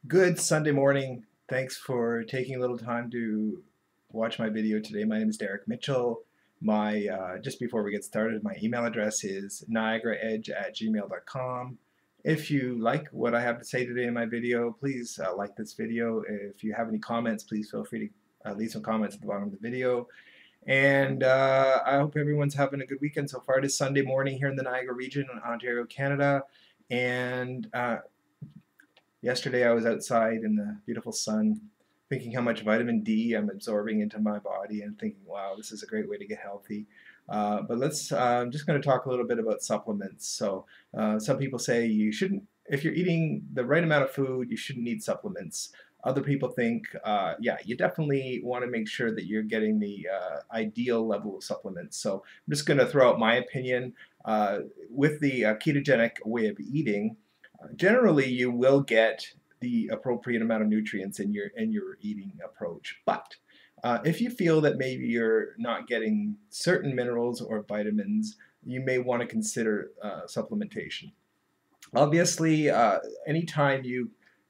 Good Sunday morning. Thanks for taking a little time to watch my video today. My name is Derek Mitchell. Just before we get started, my email address is niagaraedge@gmail.com. If you like what I have to say today in my video, please like this video. If you have any comments, please feel free to leave some comments at the bottom of the video. And I hope everyone's having a good weekend so far. It is Sunday morning here in the Niagara region in Ontario, Canada. And yesterday I was outside in the beautiful sun thinking how much vitamin D I'm absorbing into my body and thinking, wow, this is a great way to get healthy. I'm just going to talk a little bit about supplements. Some people say you shouldn't, if you're eating the right amount of food, you shouldn't need supplements. Other people think, yeah, you definitely want to make sure that you're getting the ideal level of supplements. So I'm just going to throw out my opinion. With the ketogenic way of eating, generally you will get the appropriate amount of nutrients in your eating approach. But if you feel that maybe you're not getting certain minerals or vitamins, you may want to consider supplementation. Obviously, anytime you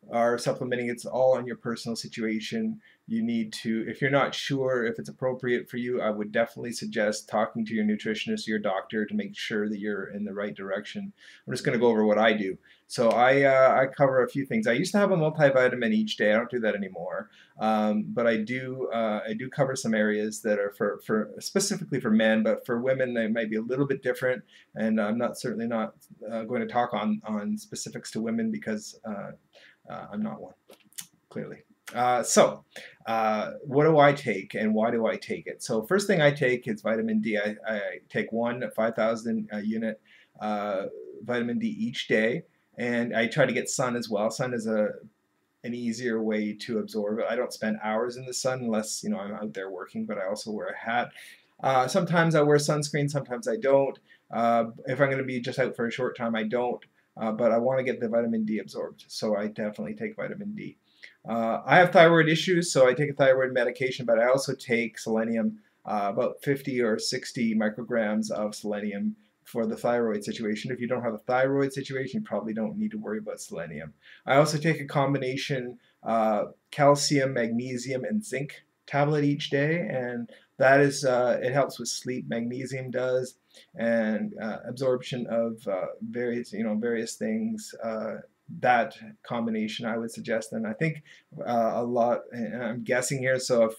are supplementing, it's all on your personal situation. You need to, if you're not sure if it's appropriate for you, I would definitely suggest talking to your nutritionist or your doctor to make sure that you're in the right direction. I'm just going to go over what I do. I cover a few things. I used to have a multivitamin each day. I don't do that anymore. But I do cover some areas that are for specifically for men, but for women they might be a little bit different. And I'm not certainly not going to talk on specifics to women because I'm not one, clearly. What do I take and why do I take it? So first thing I take is vitamin D. I take one 5,000 unit vitamin D each day, and I try to get sun as well. Sun is an easier way to absorb it. I don't spend hours in the sun unless I'm out there working, but I also wear a hat. Sometimes I wear sunscreen, sometimes I don't. If I'm going to be just out for a short time, I don't. But I want to get the vitamin D absorbed, so I definitely take vitamin D. I have thyroid issues, so I take a thyroid medication, but I also take selenium, about 50 or 60 micrograms of selenium for the thyroid situation. If you don't have a thyroid situation, you probably don't need to worry about selenium. I also take a combination calcium, magnesium, and zinc tablet each day, and that is it helps with sleep. Magnesium does, and absorption of various things. That combination I would suggest, and I think a lot. And I'm guessing here, so if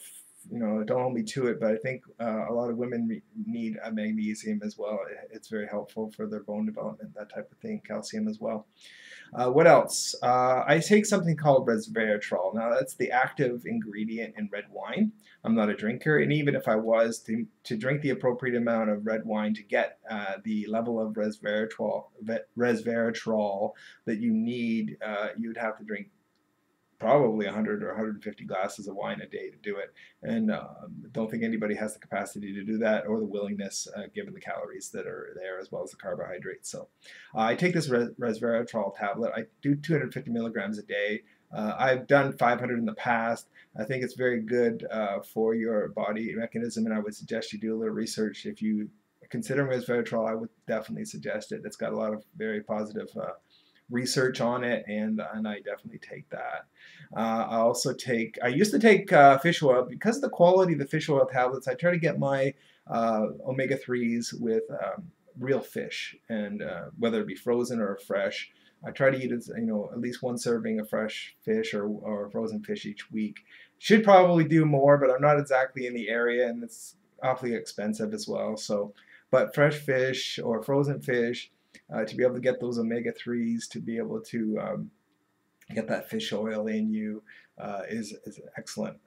don't hold me to it, but I think a lot of women need a magnesium as well. It's very helpful for their bone development, that type of thing. Calcium as well. What else? I take something called resveratrol. Now, that's the active ingredient in red wine. I'm not a drinker, and even if I was to drink the appropriate amount of red wine to get the level of resveratrol that you need, you'd have to drink probably 100 or 150 glasses of wine a day to do it. And don't think anybody has the capacity to do that or the willingness given the calories that are there as well as the carbohydrates. So I take this resveratrol tablet. I do 250 milligrams a day. I've done 500 in the past. I think it's very good for your body mechanism, and I would suggest you do a little research. If you consider resveratrol, I would definitely suggest it. It's got a lot of very positive research on it, and I definitely take that. I used to take fish oil. Because of the quality of the fish oil tablets, I try to get my omega-3s with real fish, and whether it be frozen or fresh. I try to eat at least one serving of fresh fish or frozen fish each week. Should probably do more, but I'm not exactly in the area, and it's awfully expensive as well. But fresh fish or frozen fish, to be able to get those omega-3s, to be able to get that fish oil in you is an excellent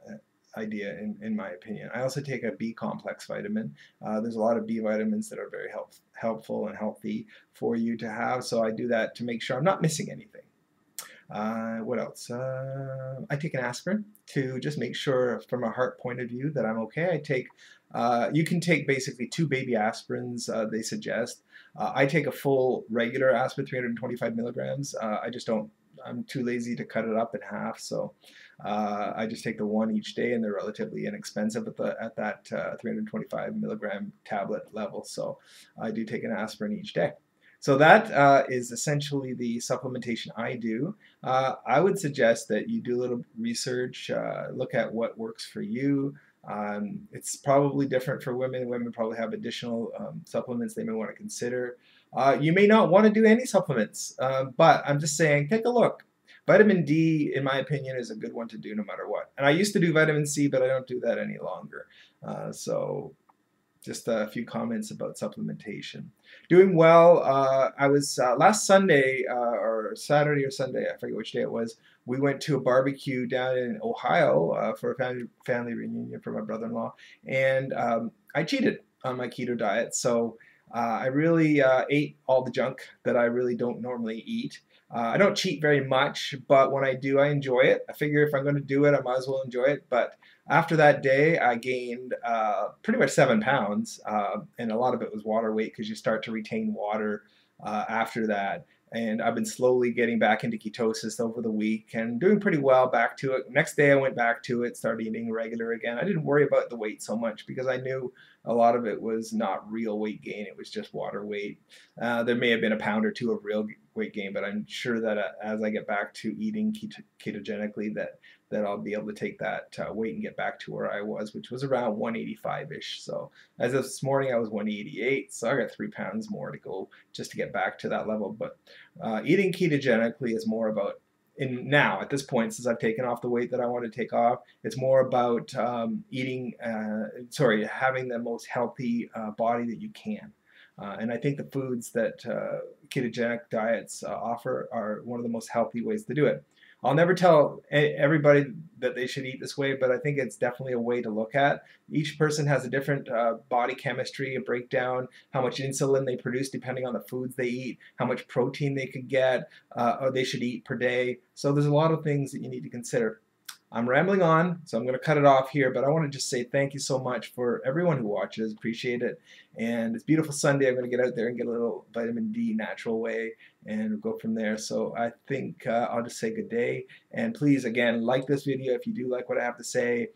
idea in my opinion. I also take a B complex vitamin. There's a lot of B vitamins that are very helpful and healthy for you to have, so I do that to make sure I'm not missing anything. What else? I take an aspirin to just make sure from a heart point of view that I'm okay. You can take basically 2 baby aspirins, they suggest. I take a full regular aspirin, 325 milligrams. I'm too lazy to cut it up in half, so I just take the one each day, and they're relatively inexpensive at that 325 milligram tablet level. So I do take an aspirin each day. So that is essentially the supplementation I do. I would suggest that you do a little research, look at what works for you. It's probably different for women. Women probably have additional supplements they may want to consider. You may not want to do any supplements, but I'm just saying, take a look. Vitamin D, in my opinion, is a good one to do no matter what. And I used to do vitamin C, but I don't do that any longer. So just a few comments about supplementation. Doing well. I was last Sunday or Saturday or Sunday, I forget which day it was. We went to a barbecue down in Ohio for a family reunion for my brother-in-law, and I cheated on my keto diet. So I really ate all the junk that I really don't normally eat. I don't cheat very much, but when I do, I enjoy it. I figure if I'm going to do it, I might as well enjoy it. But after that day, I gained pretty much 7 pounds, and a lot of it was water weight because you start to retain water after that. And I've been slowly getting back into ketosis over the week and doing pretty well back to it. Next day, I went back to it, started eating regular again. I didn't worry about the weight so much because I knew a lot of it was not real weight gain. It was just water weight. There may have been a pound or two of real weight gain, but I'm sure that as I get back to eating ketogenically, that I'll be able to take that weight and get back to where I was, which was around 185-ish. So as of this morning, I was 188, so I got 3 pounds more to go just to get back to that level. But eating ketogenically is more about, now at this point, since I've taken off the weight that I want to take off, it's more about having the most healthy body that you can. And I think the foods that ketogenic diets offer are one of the most healthy ways to do it. I'll never tell everybody that they should eat this way, but I think it's definitely a way to look at. Each person has a different body chemistry, a breakdown, how much insulin they produce depending on the foods they eat, how much protein they could get or they should eat per day. So there's a lot of things that you need to consider. I'm rambling on, so I'm going to cut it off here, but I want to just say thank you so much for everyone who watches. Appreciate it. And it's a beautiful Sunday. I'm going to get out there and get a little vitamin D natural way and go from there. So I think I'll just say good day. And please, again, like this video if you do like what I have to say.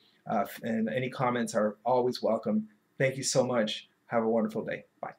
And any comments are always welcome. Thank you so much. Have a wonderful day. Bye.